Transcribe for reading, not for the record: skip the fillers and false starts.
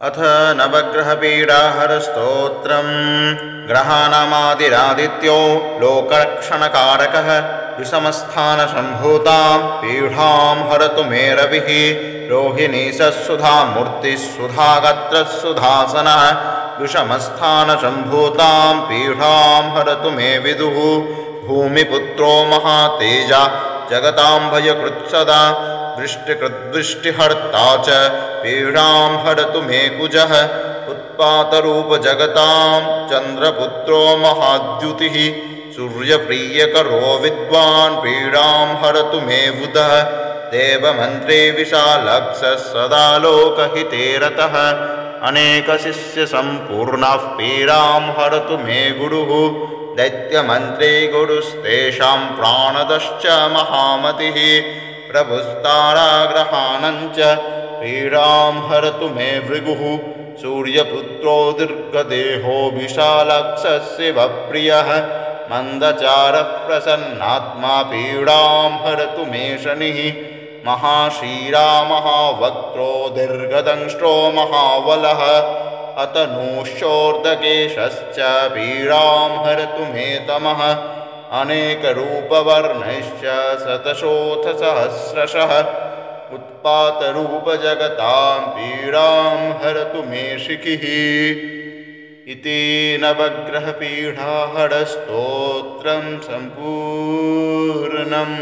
अथ नवग्रहपीडाहरस्तोत्रम् ग्रहाणामादिरादित्यो लोकरक्षणकारकः विषमस्थानसम्भूतां पीडां हरतु मे रविः रोहिणीसुधामूर्तिः सुधागत्रसुधासनः विषमस्थानसम्भूतां पीडां हरतु मे विदुः भूमिपुत्रो महातेजा जगतां भयकृत्सदा वृष्टिकृद्वृष्टिहर्ता च पीडां हरतु मे कुजः उत्पातरूपजगतां चन्द्रपुत्रो महाद्युतिः सूर्यप्रियकरो विद्वान् पीडां हरतु मे बुधः देवमन्त्रे विशालक्षः सदा लोकहिते रतः अनेकशिष्यसम्पूर्णः पीडां हरतु मे गुरुः दैत्यमन्त्रे गुरुस्तेषां प्राणदश्च महामतिः प्रभुस्ताराग्रहाणञ्च पीडां हरतु मे भृगुः सूर्यपुत्रो दीर्घदेहो विशालक्षः शिवप्रियः मन्दचारप्रसन्नात्मा पीडां हरतु मे शनिः महाशीरा महावक्त्रो दीर्घदंष्ट्रो महाबलः अतनूश्चोर्दकेशश्च पीडां हरतु मे तमः अनेकरूपवर्णैश्च शतशोऽथ सहस्रशः उत्पातरूपजगतां पीडां हरतु मे शिखिः इति नवग्रहपीडाहरस्तोत्रं सम्पूर्णम्।